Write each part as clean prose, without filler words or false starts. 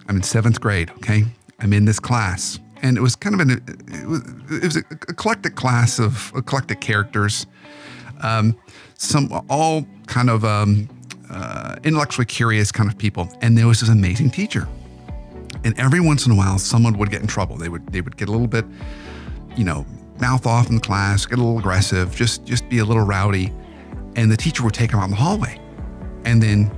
I'm in 7th grade, okay? I'm in this class. And it was kind of it was an eclectic class of eclectic characters. Some all kind of intellectually curious kind of people. And there was this amazing teacher. And every once in a while, someone would get in trouble. They would get a little bit, mouth off in the class, get a little aggressive, just be a little rowdy. And the teacher would take them out in the hallway. And then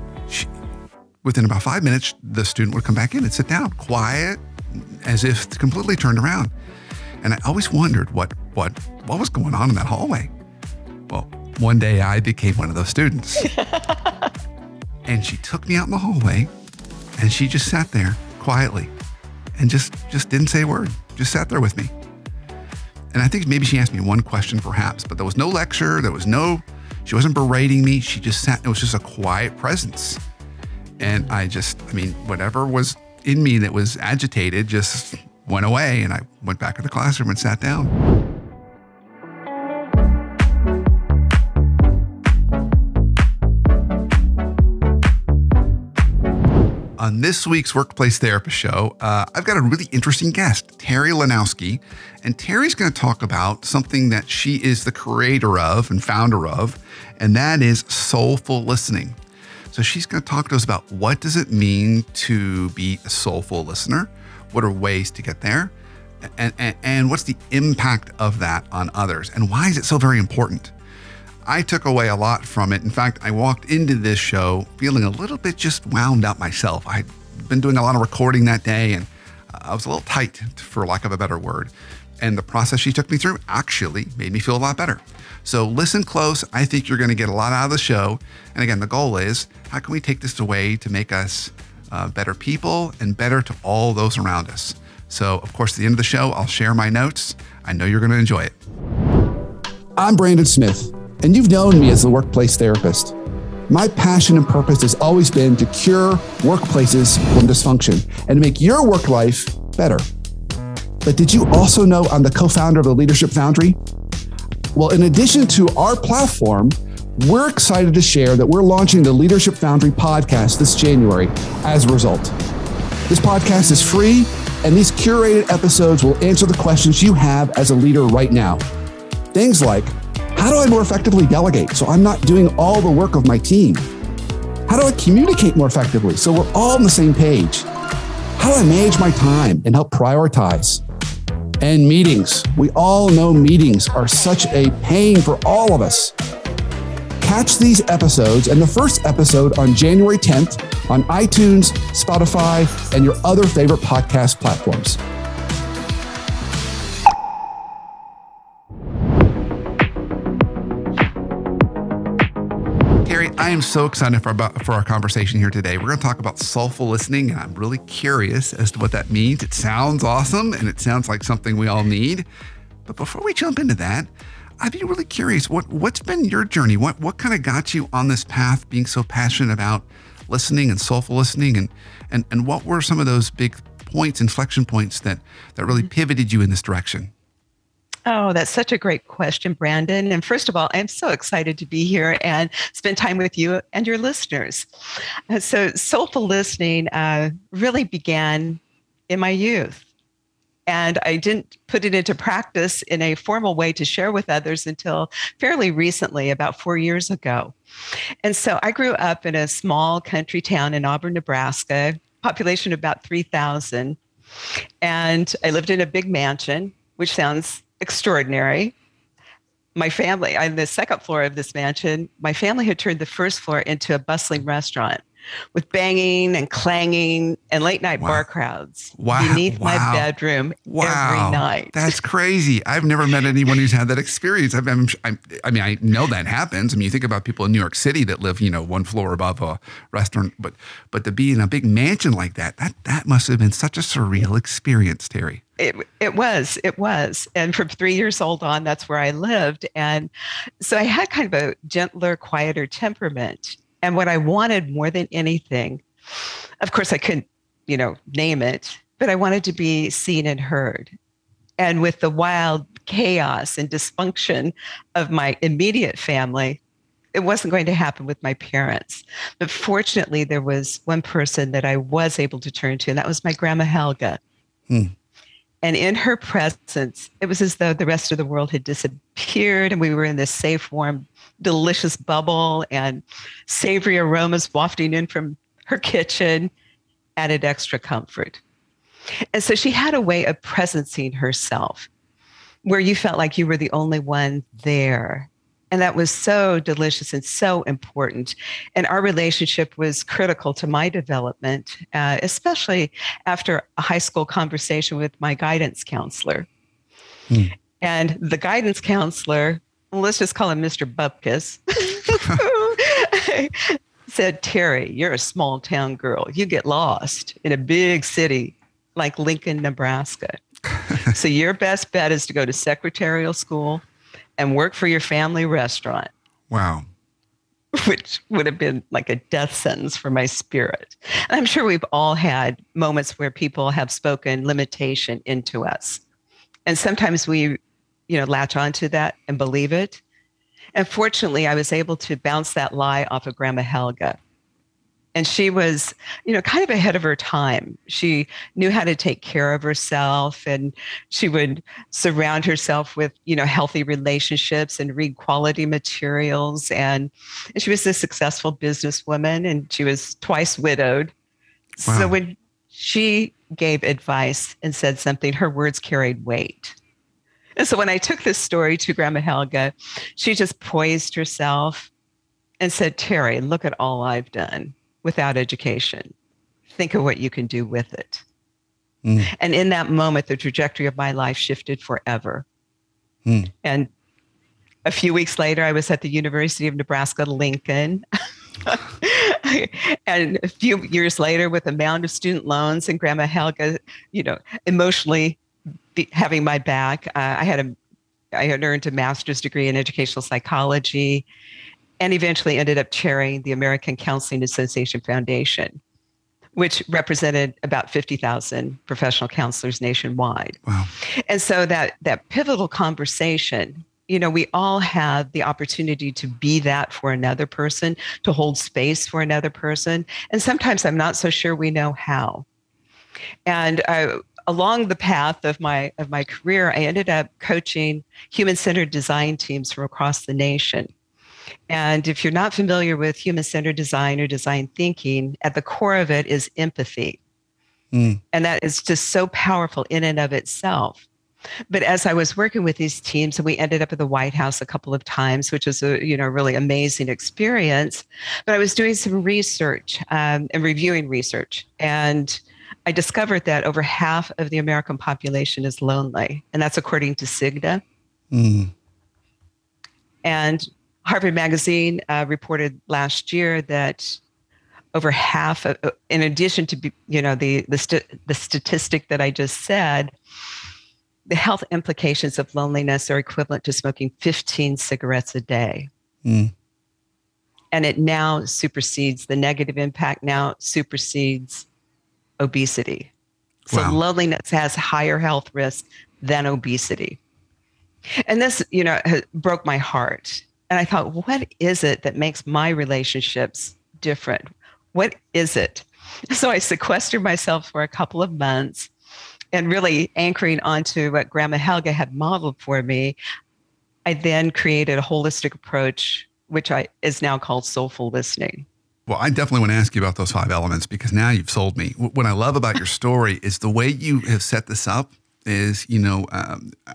within about 5 minutes, the student would come back in and sit down, quiet, as if completely turned around. And I always wondered what was going on in that hallway. Well, one day I became one of those students. And she took me out in the hallway and she just sat there quietly and just didn't say a word, just sat there with me. And I think maybe she asked me one question perhaps, but there was no lecture. She wasn't berating me. She just sat, it was just a quiet presence. And whatever was in me that was agitated just went away. And I went back to the classroom and sat down. On this week's Workplace Therapist Show, I've got a really interesting guest, Terri Lonowski. And Terri's going to talk about something that she is the creator of and founder of, and that is soulful listening. So she's going to talk to us about what does it mean to be a soulful listener? What are ways to get there? And what's the impact of that on others? And why is it so very important? I took away a lot from it. In fact, I walked into this show feeling a little bit just wound up myself. I'd been doing a lot of recording that day and I was a little tight, for lack of a better word. And the process she took me through actually made me feel a lot better. So listen close. I think you're going to get a lot out of the show. And again, the goal is, how can we take this away to make us better people and better to all those around us? So, of course, at the end of the show, I'll share my notes. I know you're going to enjoy it. I'm Brandon Smith, and you've known me as the workplace therapist. My passion and purpose has always been to cure workplaces from dysfunction and to make your work life better. But did you also know I'm the co-founder of the Leadership Foundry? Well, in addition to our platform, we're excited to share that we're launching the Leadership Foundry podcast this January as a result. This podcast is free, and these curated episodes will answer the questions you have as a leader right now. Things like, how do I more effectively delegate so I'm not doing all the work of my team? How do I communicate more effectively so we're all on the same page? How do I manage my time and help prioritize? And meetings. We all know meetings are such a pain for all of us. Catch these episodes and the first episode on January 10th on iTunes, Spotify, and your other favorite podcast platforms. Terri, I am so excited for our conversation here today. We're going to talk about soulful listening, and I'm really curious as to what that means. It sounds awesome, and it sounds like something we all need. But before we jump into that, I'd be really curious, what's been your journey? What kind of got you on this path, being so passionate about listening and soulful listening, and what were some of those big points, inflection points that really pivoted you in this direction? Oh, that's such a great question, Brandon. And first of all, I'm so excited to be here and spend time with you and your listeners. So soulful listening really began in my youth. And I didn't put it into practice in a formal way to share with others until fairly recently, about 4 years ago. And so I grew up in a small country town in Auburn, Nebraska, population of about 3,000. And I lived in a big mansion, which sounds extraordinary. My family, on the second floor of this mansion, my family had turned the first floor into a bustling restaurant with banging and clanging and late night bar crowds beneath my bedroom every night. That's crazy. I've never met anyone who's had that experience. I know that happens. I mean, you think about people in New York City that live, one floor above a restaurant, but to be in a big mansion like that must have been such a surreal experience, Terri. It was. And from 3 years old on, that's where I lived. And so I had kind of a gentler, quieter temperament. And what I wanted more than anything, of course, I couldn't, name it, but I wanted to be seen and heard. And with the wild chaos and dysfunction of my immediate family, it wasn't going to happen with my parents. But fortunately, there was one person that I was able to turn to, and that was my grandma Helga. Hmm. And in her presence, it was as though the rest of the world had disappeared and we were in this safe, warm, delicious bubble, and savory aromas wafting in from her kitchen added extra comfort. And so she had a way of presencing herself where you felt like you were the only one there. And that was so delicious and so important. And our relationship was critical to my development, especially after a high school conversation with my guidance counselor. Hmm. And the guidance counselor, let's just call him Mr. Bupkis, said, Terri, you're a small town girl. You get lost in a big city like Lincoln, Nebraska. So your best bet is to go to secretarial school and work for your family restaurant. Wow. Which would have been like a death sentence for my spirit. And I'm sure we've all had moments where people have spoken limitation into us. And sometimes we, latch onto that and believe it. And fortunately, I was able to bounce that lie off of Grandma Helga. And she was, kind of ahead of her time. She knew how to take care of herself, and she would surround herself with, healthy relationships and read quality materials. And she was a successful businesswoman, and she was twice widowed. Wow. So when she gave advice and said something, her words carried weight. And so when I took this story to Grandma Helga, she just poised herself and said, Terri, look at all I've done without education. Think of what you can do with it. Mm. And in that moment, the trajectory of my life shifted forever. Mm. And a few weeks later, I was at the University of Nebraska, Lincoln. And a few years later, with a mound of student loans and Grandma Helga, emotionally having my back, I had earned a master's degree in educational psychology, and eventually ended up chairing the American Counseling Association Foundation, which represented about 50,000 professional counselors nationwide. Wow. And so that pivotal conversation, we all have the opportunity to be that for another person, to hold space for another person. And sometimes I'm not so sure we know how. And along the path of my career, I ended up coaching human-centered design teams from across the nation. And if you're not familiar with human-centered design or design thinking, at the core of it is empathy. Mm. And that is just so powerful in and of itself. But as I was working with these teams, and we ended up at the White House a couple of times, which was a really amazing experience. But I was doing some research and reviewing research. And I discovered that over half of the American population is lonely. And that's according to CIGNA. Mm. And Harvard Magazine reported last year that over half, in addition to the statistic that I just said, the health implications of loneliness are equivalent to smoking 15 cigarettes a day. Mm. And it now supersedes, the negative impact now supersedes obesity. So wow. Loneliness has higher health risks than obesity. And this, broke my heart. And I thought, what is it that makes my relationships different? What is it? So I sequestered myself for a couple of months, and really anchoring onto what Grandma Helga had modeled for me, I then created a holistic approach, which is now called Soulful listening. Well, I definitely want to ask you about those 5 elements, because now you've sold me. What I love about your story is the way you have set this up is,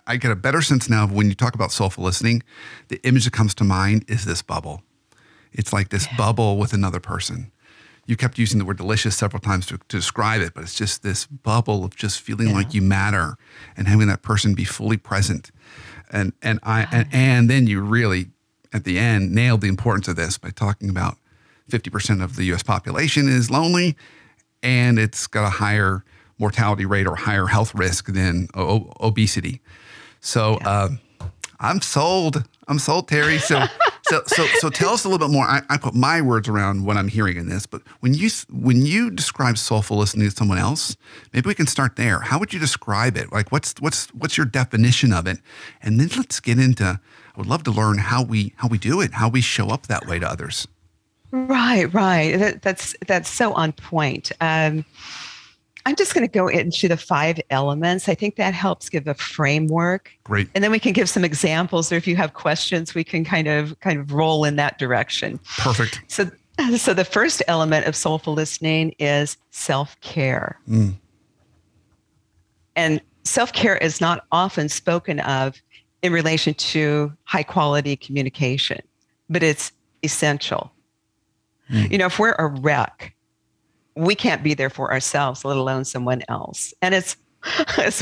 I get a better sense now of when you talk about soulful listening, the image that comes to mind is this bubble. It's like this bubble with another person. You kept using the word delicious several times to describe it, but it's just this bubble of just feeling like you matter and having that person be fully present. And then you really, at the end, nailed the importance of this by talking about 50% of the U.S. population is lonely, and it's got a higher mortality rate or higher health risk than obesity. So I'm sold. I'm sold, Terri. So So tell us a little bit more. I put my words around what I'm hearing in this, but when you describe soulful listening to someone else, maybe we can start there. How would you describe it? Like, what's your definition of it? And then let's get into. I would love to learn how we do it, how we show up that way to others. Right. That's so on point. I'm just going to go into the 5 elements. I think that helps give a framework. Great. And then we can give some examples, or if you have questions, we can kind of roll in that direction. Perfect. So the first element of soulful listening is self-care. And self-care is not often spoken of in relation to high quality communication, but it's essential. If we're a wreck, we can't be there for ourselves, let alone someone else. And it's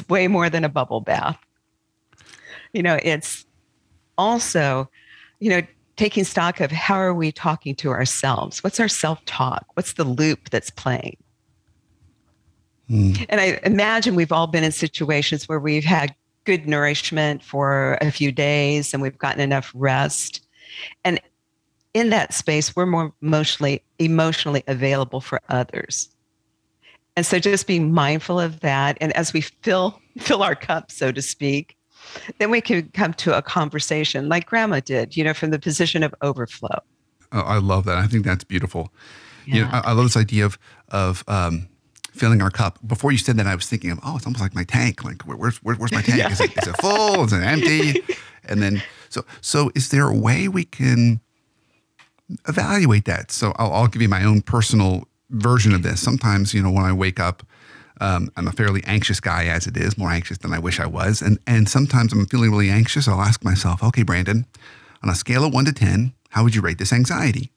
way more than a bubble bath. It's also, taking stock of how are we talking to ourselves? What's our self-talk? What's the loop that's playing? And I imagine we've all been in situations where we've had good nourishment for a few days and we've gotten enough rest. And in that space, we're more emotionally available for others. And so just being mindful of that. And as we fill our cup, so to speak, then we can come to a conversation like Grandma did, from the position of overflow. Oh, I love that. I think that's beautiful. Yeah. I love this idea of filling our cup. Before you said that, I was thinking of, it's almost like my tank. Like, where's my tank? Yeah. Is it full? Is it empty? And then, so is there a way we can evaluate that? So I'll give you my own personal version of this. Sometimes, when I wake up, I'm a fairly anxious guy as it is, more anxious than I wish I was. And sometimes I'm feeling really anxious. I'll ask myself, okay, Brandon, on a scale of 1 to 10, how would you rate this anxiety?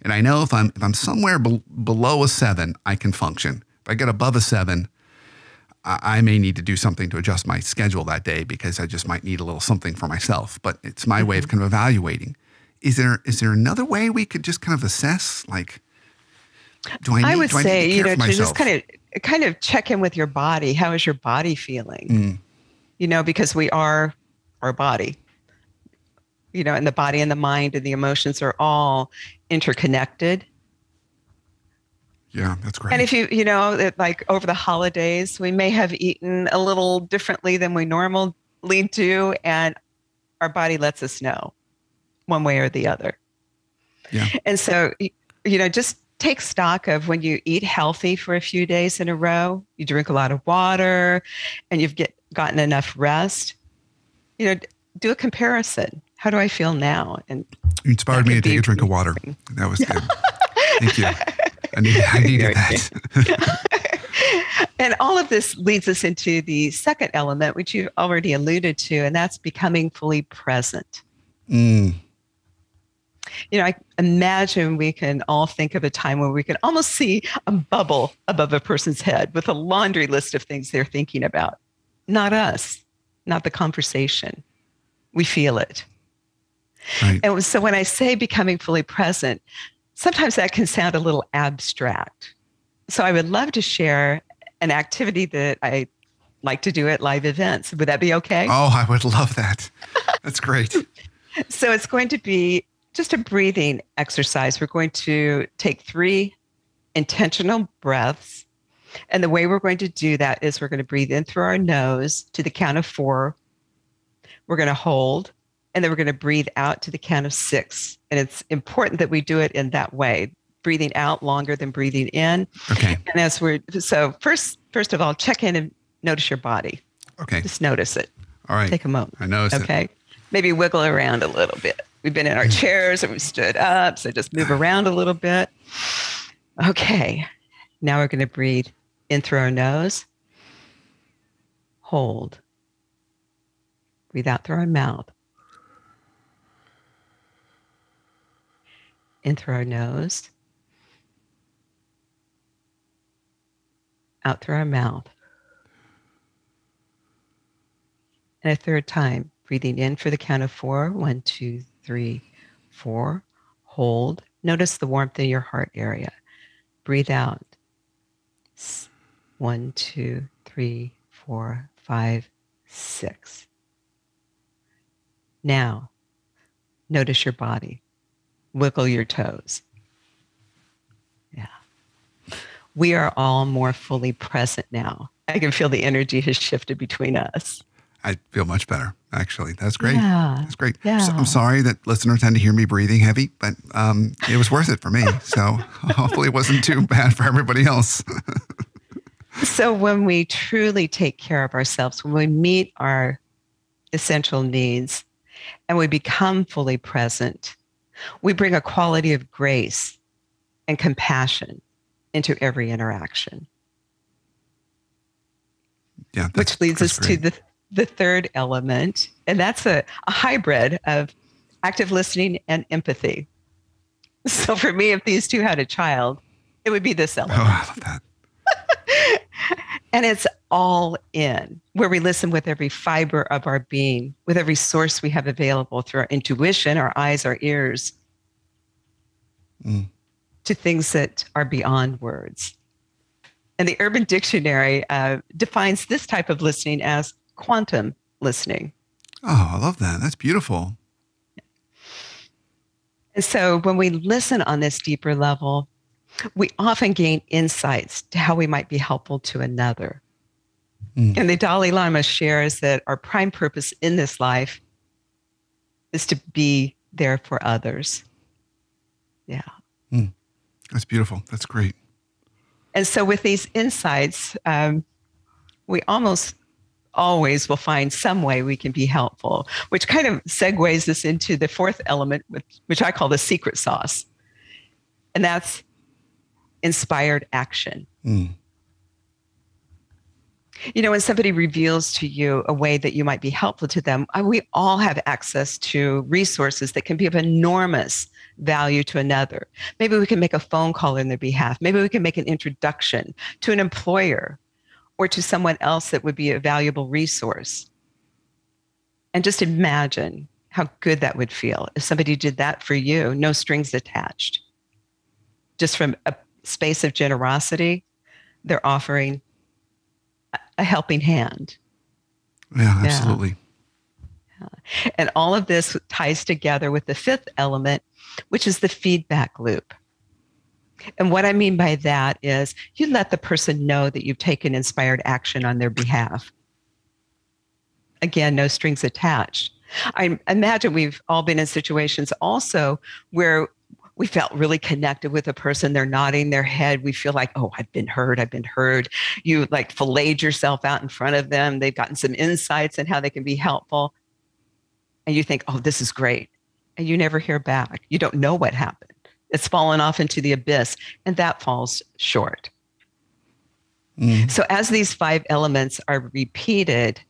And I know if I'm somewhere below a 7, I can function. If I get above a 7, I may need to do something to adjust my schedule that day because I just might need a little something for myself. But it's my way of kind of evaluating. Is there another way we could just kind of assess, like, I would say, to just kind of check in with your body. How is your body feeling? Because we are our body, and the body and the mind and the emotions are all interconnected. Yeah, that's great. And if like over the holidays, we may have eaten a little differently than we normally do, and our body lets us know one way or the other. Yeah. And so, just take stock of when you eat healthy for a few days in a row, you drink a lot of water, and you've gotten enough rest, do a comparison. How do I feel now? And you inspired me to take a drink of water. That was good. Thank you. I needed that. And all of this leads us into the second element, which you've already alluded to, and that's becoming fully present. I imagine we can all think of a time where we can almost see a bubble above a person's head with a laundry list of things they're thinking about. Not us, not the conversation. We feel it. Right. And so when I say becoming fully present, sometimes that can sound a little abstract. So I would love to share an activity that I like to do at live events. Would that be okay? Oh, I would love that. That's great. So it's going to be just a breathing exercise. We're going to take 3 intentional breaths. And the way we're going to do that is we're going to breathe in through our nose to the count of 4. We're going to hold, and then we're going to breathe out to the count of 6. And it's important that we do it in that way, breathing out longer than breathing in. Okay. And so first of all, check in and notice your body. Okay. Just notice it. All right. Take a moment. I notice it. Okay. Maybe wiggle around a little bit. We've been in our chairs and we stood up, so just move around a little bit. Okay. Now we're going to breathe in through our nose. Hold. Breathe out through our mouth. In through our nose. Out through our mouth. And a third time, breathing in for the count of 4. 1, 2, 3, 4. Hold. Notice the warmth in your heart area. Breathe out. 1, 2, 3, 4, 5, 6. Now, Notice your body. Wiggle your toes. Yeah. We are all more fully present now. I can feel the energy has shifted between us. I feel much better, actually. That's great. Yeah. That's great. Yeah. So I'm sorry that listeners had to hear me breathing heavy, but it was worth it for me. So hopefully it wasn't too bad for everybody else. So when we truly take care of ourselves, when we meet our essential needs and we become fully present, we bring a quality of grace and compassion into every interaction. Yeah, which leads us great. to the third element, and that's a hybrid of active listening and empathy. So for me, if these two had a child, it would be this element. Oh, I love that. And it's all in, where we listen with every fiber of our being, with every source we have available through our intuition, our eyes, our ears, to things that are beyond words. And the Urban Dictionary defines this type of listening as quantum listening. Oh, I love that. That's beautiful. And so when we listen on this deeper level, we often gain insights to how we might be helpful to another. And the Dalai Lama shares that our prime purpose in this life is to be there for others. Yeah. That's beautiful. That's great. And so with these insights, we almost always will find some way we can be helpful, which kind of segues us into the fourth element, which I call the secret sauce. And that's inspired action. You know, when somebody reveals to you a way that you might be helpful to them, we all have access to resources that can be of enormous value to another. Maybe we can make a phone call in their behalf. Maybe we can make an introduction to an employer or to someone else that would be a valuable resource. And just imagine how good that would feel if somebody did that for you, no strings attached. Just from a space of generosity, they're offering a helping hand. Yeah, absolutely. Yeah. And all of this ties together with the fifth element, which is the feedback loop. And what I mean by that is you let the person know that you've taken inspired action on their behalf. Again, no strings attached. I imagine we've all been in situations also where we felt really connected with a person. They're nodding their head. We feel like, oh, I've been heard. I've been heard. You like filleted yourself out in front of them. They've gotten some insights on how they can be helpful. And you think, oh, this is great. And you never hear back. You don't know what happened. It's fallen off into the abyss. And that falls short. So as these 5 elements are repeated,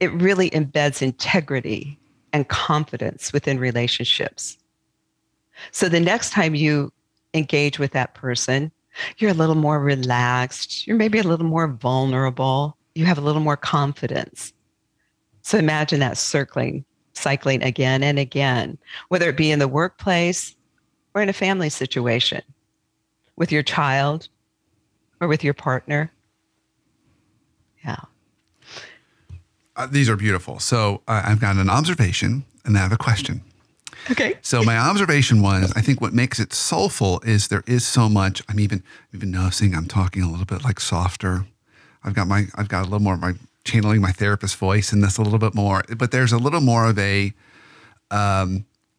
it really embeds integrity and confidence within relationships. So the next time you engage with that person, you're a little more relaxed. You're maybe a little more vulnerable. You have a little more confidence. So imagine that cycling again and again, whether it be in the workplace or in a family situation, with your child or with your partner. Yeah. These are beautiful. So I've got an observation and I have a question. Okay. So my observation was, I think what makes it soulful is there is so much. I'm even noticing I'm talking a little bit like softer. I've got a little more of my channeling my therapist voice in this a little bit more, but there's a little more of a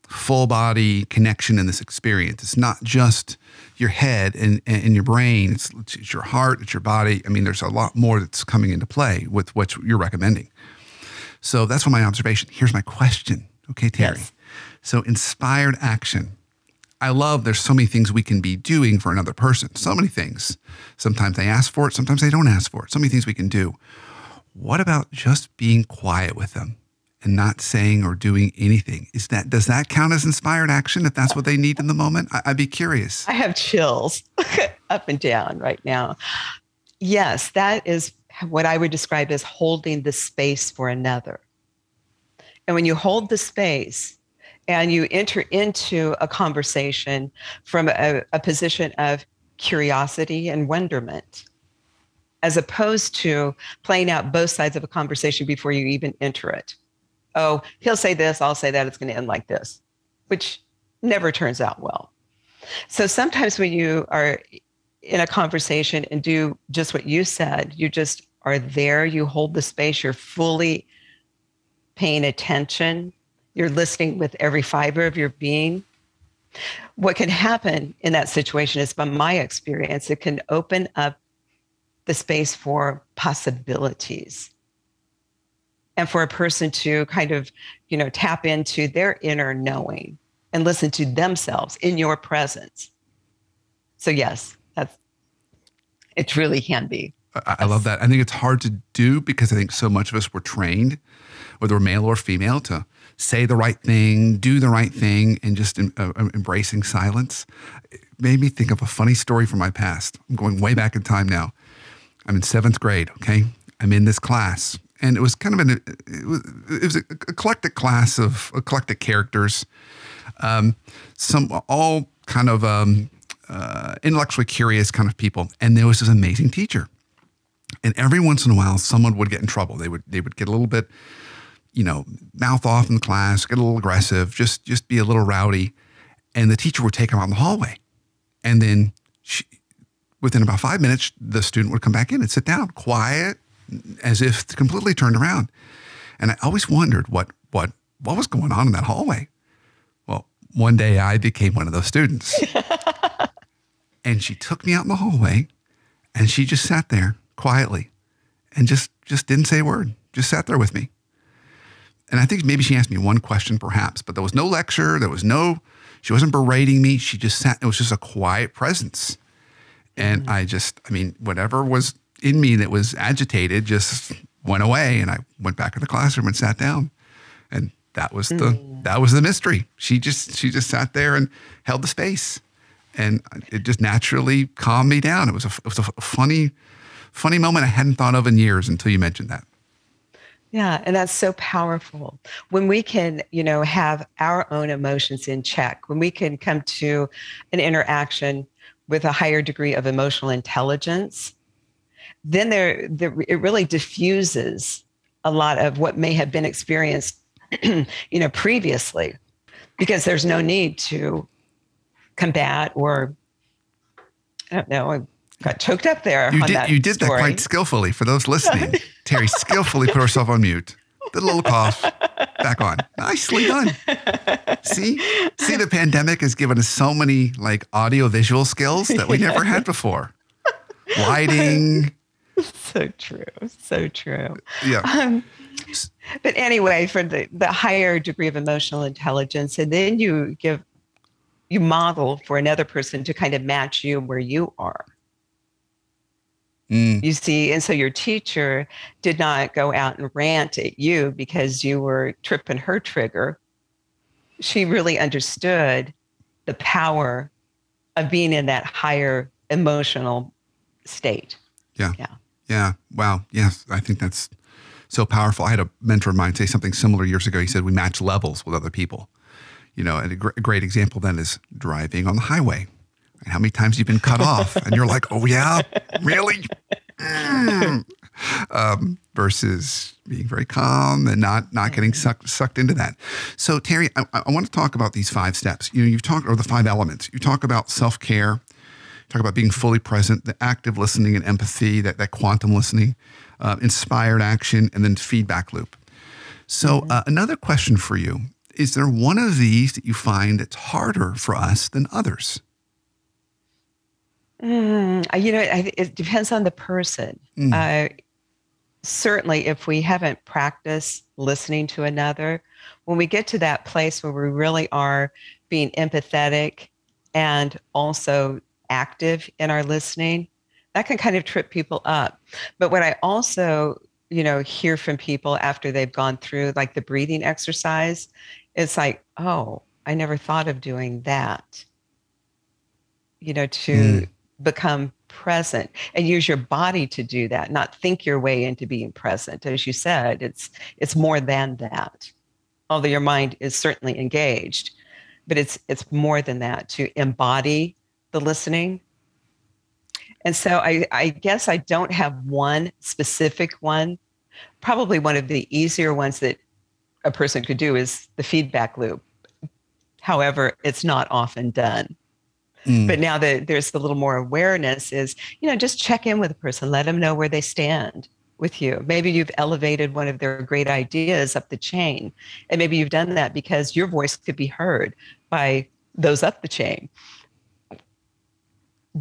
full body connection in this experience. It's not just your head and your brain. It's your heart, it's your body. I mean, there's a lot more that's coming into play with what you're recommending. So that's what my observation. Here's my question. Okay, Terri. Yes. So inspired action. I love there's so many things we can be doing for another person. So many things. Sometimes they ask for it. Sometimes they don't ask for it. So many things we can do. What about just being quiet with them and not saying or doing anything? Does that count as inspired action if that's what they need in the moment? I'd be curious. I have chills up and down right now. Yes, that is what I would describe as holding the space for another. And when you hold the space and you enter into a conversation from a position of curiosity and wonderment, as opposed to playing out both sides of a conversation before you even enter it. Oh, he'll say this, I'll say that, it's going to end like this. which never turns out well. So sometimes when you are in a conversation and do just what you said, you just are there, you hold the space, you're fully paying attention, you're listening with every fiber of your being. What can happen in that situation is, from my experience, it can open up the space for possibilities and for a person to kind of, tap into their inner knowing and listen to themselves in your presence. So yes, it really can be. I love that. I think it's hard to do because I think so much of us were trained, whether we're male or female, to say the right thing, do the right thing, and just embracing silence. It made me think of a funny story from my past. I'm going way back in time now. I'm in 7th grade, okay? I'm in this class, and it was kind of an eclectic class of eclectic characters, some all kind of intellectually curious kind of people, and there was this amazing teacher. And every once in a while, someone would get in trouble. They would get a little bit, mouth off in the class, get a little aggressive, just be a little rowdy, and the teacher would take them out in the hallway, and then within about 5 minutes, the student would come back in and sit down, quiet, as if completely turned around. And I always wondered what was going on in that hallway. Well, one day I became one of those students. And she took me out in the hallway, and she just sat there quietly and just didn't say a word, just sat there with me. And I think maybe she asked me one question perhaps, but there was no lecture. She wasn't berating me. She just sat, it was just a quiet presence. And whatever was in me that was agitated just went away, and I went back in the classroom and sat down. And that was the mystery. She just sat there and held the space, and it just naturally calmed me down. It was a funny moment I hadn't thought of in years until you mentioned that. Yeah, and that's so powerful. When we can, have our own emotions in check, when we can come to an interaction with a higher degree of emotional intelligence, then it really diffuses a lot of what may have been experienced, previously, because there's no need to combat or, I don't know, I got choked up there. You did that quite skillfully. For those listening, Terri skillfully put herself on mute. Did a little cough, back on. Nicely done. See, the pandemic has given us so many audio visual skills that we never had before. Lighting. So true. So true. Yeah. But anyway, for the higher degree of emotional intelligence, and then you model for another person to kind of match you where you are. You see, and so your teacher did not go out and rant at you because you were tripping her trigger. She really understood the power of being in that higher emotional state. Yeah. Wow. Yes. I think that's so powerful. I had a mentor of mine say something similar years ago. He said, we match levels with other people. And a great example then is driving on the highway. And how many times you've been cut off and you're like, oh yeah, really? Versus being very calm and not getting sucked into that. So Terri, I want to talk about these 5 steps. You've talked, or the 5 elements. You talk about self-care, talk about being fully present, the active listening and empathy, that quantum listening, inspired action, and then feedback loop. So another question for you, is there one of these that you find that's harder for us than others? It depends on the person. Certainly, if we haven't practiced listening to another, when we get to that place where we really are being empathetic and also active in our listening, that can kind of trip people up. But what I also, hear from people after they've gone through the breathing exercise, it's like, oh, I never thought of doing that, to become present and use your body to do that, not think your way into being present. As you said, it's more than that. Although your mind is certainly engaged, but it's more than that, to embody the listening. And so I guess I don't have one specific one. Probably one of the easier ones that a person could do is the feedback loop. However, it's not often done. But now that there's a little more awareness is, just check in with a person, let them know where they stand with you. Maybe you've elevated one of their great ideas up the chain. And maybe you've done that because your voice could be heard by those up the chain.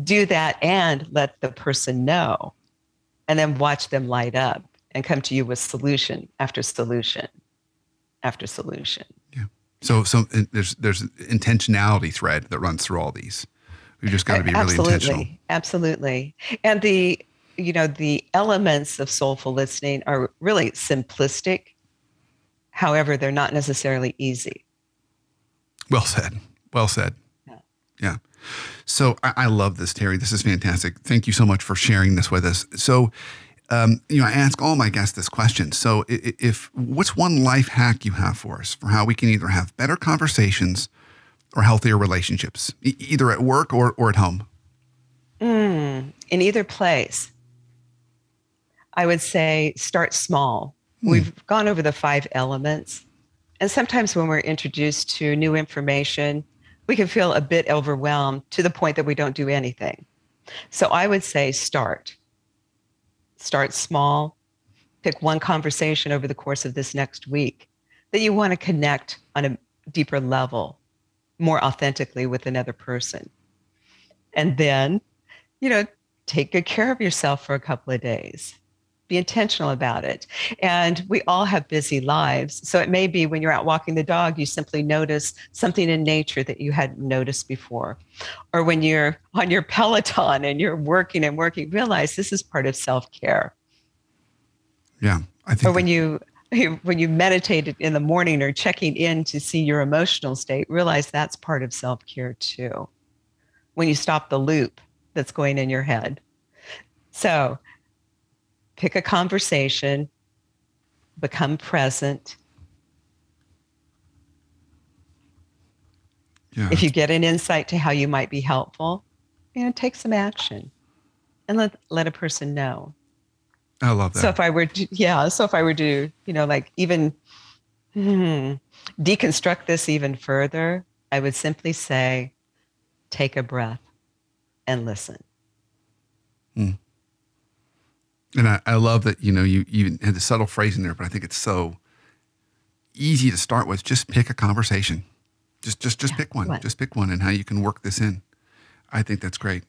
Do that and let the person know, and then watch them light up and come to you with solution after solution after solution. Yeah. So there's an intentionality thread that runs through all these. You just got to be really intentional. Absolutely. And the elements of soulful listening are really simplistic. However, they're not necessarily easy. Well said. Well said. Yeah. So I love this, Terri. This is fantastic. Thank you so much for sharing this with us. So, I ask all my guests this question. So what's one life hack you have for us for how we can either have better conversations or healthier relationships, either at work or at home? In either place, I would say start small. We've gone over the 5 elements. And sometimes when we're introduced to new information, we can feel a bit overwhelmed to the point that we don't do anything. So I would say start small. Pick one conversation over the course of this next week that you want to connect on a deeper level, more authentically with another person. And then, take good care of yourself for a couple of days. Be intentional about it. And we all have busy lives. So it may be when you're out walking the dog, you simply notice something in nature that you hadn't noticed before. Or when you're on your Peloton and you're working, realize this is part of self-care. Yeah. I think or when you meditated in the morning or checking in to see your emotional state, realize that's part of self-care too. When you stop the loop that's going in your head. So pick a conversation, become present. Yeah. If you get an insight to how you might be helpful, take some action and let a person know. I love that. So if I were to, even deconstruct this even further, I would simply say, take a breath and listen. And I love that, you even had the subtle phrase in there, but I think it's so easy to start with. Just pick a conversation. Just pick one. Just pick one and how you can work this in. I think that's great.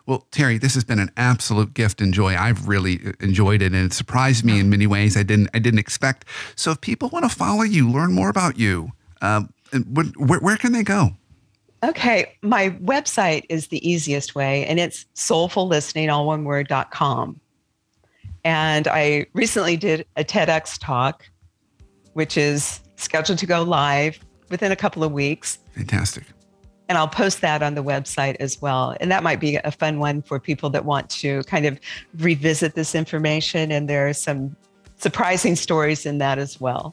Well, Terri, this has been an absolute gift and joy. I've really enjoyed it, and it surprised me in many ways I didn't expect. So if people want to follow you, learn more about you, where can they go? Okay. My website is the easiest way, and it's soulfullistening, all one word, .com. And I recently did a TEDx talk, which is scheduled to go live within a couple of weeks. Fantastic. And I'll post that on the website as well. And that might be a fun one for people that want to kind of revisit this information. And there are some surprising stories in that as well.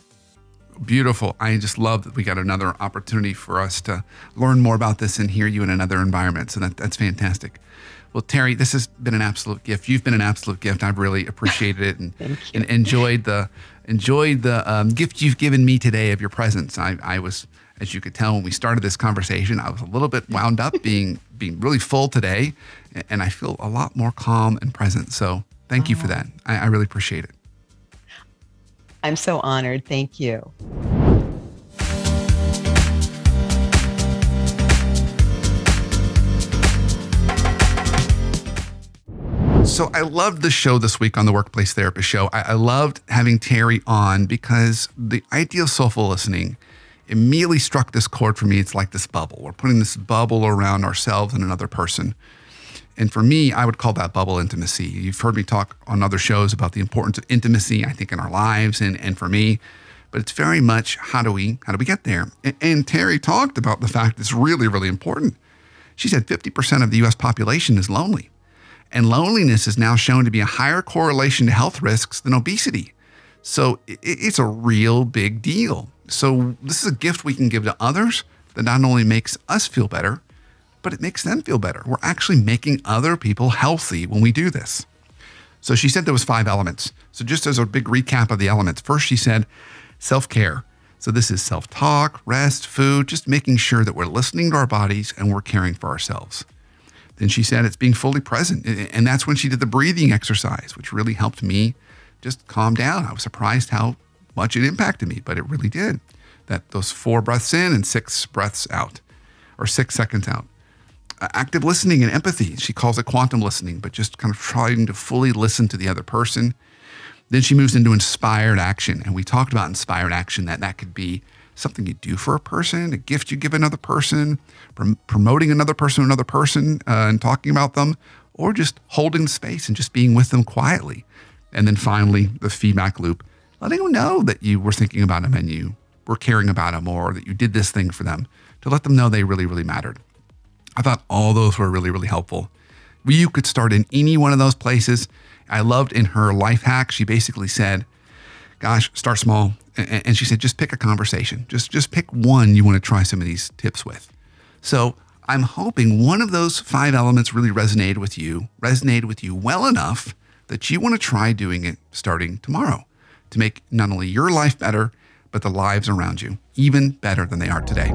Beautiful. I just love that we got another opportunity for us to learn more about this and hear you in another environment. So that's fantastic. Well, Terri, this has been an absolute gift. You've been an absolute gift. I've really appreciated it and enjoyed the gift you've given me today of your presence. I was, as you could tell when we started this conversation, I was a little bit wound up being really full today, and I feel a lot more calm and present. So thank you for that. I really appreciate it. I'm so honored. Thank you. So I loved the show this week on the Workplace Therapist Show. I loved having Terri on because the idea of soulful listening immediately struck this chord for me. It's like this bubble. We're putting this bubble around ourselves and another person. And for me, I would call that bubble intimacy. You've heard me talk on other shows about the importance of intimacy, I think, in our lives and for me. But it's very much how do we get there? And Terri talked about the fact it's really, really important. She said 50% of the U.S. population is lonely. And loneliness is now shown to be a higher correlation to health risks than obesity. So it's a real big deal. So this is a gift we can give to others that not only makes us feel better, but it makes them feel better. We're actually making other people healthy when we do this. So she said there was 5 elements. So just as a big recap of the elements, first she said self-care. So this is self-talk, rest, food, just making sure that we're listening to our bodies and we're caring for ourselves. Then she said it's being fully present. And that's when she did the breathing exercise, which really helped me just calm down. I was surprised how much it impacted me, but it really did. Those 4 breaths in and 6 breaths out, or 6 seconds out. Active listening and empathy. She calls it quantum listening, but just kind of trying to fully listen to the other person. Then she moves into inspired action. And we talked about inspired action, that could be something you do for a person, a gift you give another person, promoting another person to another person and talking about them, or just holding the space and just being with them quietly. And then finally, the feedback loop, letting them know that you were thinking about them and you were caring about them, or that you did this thing for them, to let them know they really, really mattered. I thought all those were really, really helpful. You could start in any one of those places. I loved in her life hack, she basically said, gosh, start small. And she said, just pick a conversation. Just pick one you want to try some of these tips with. So I'm hoping one of those 5 elements really resonated with you well enough that you want to try doing it starting tomorrow to make not only your life better, but the lives around you even better than they are today.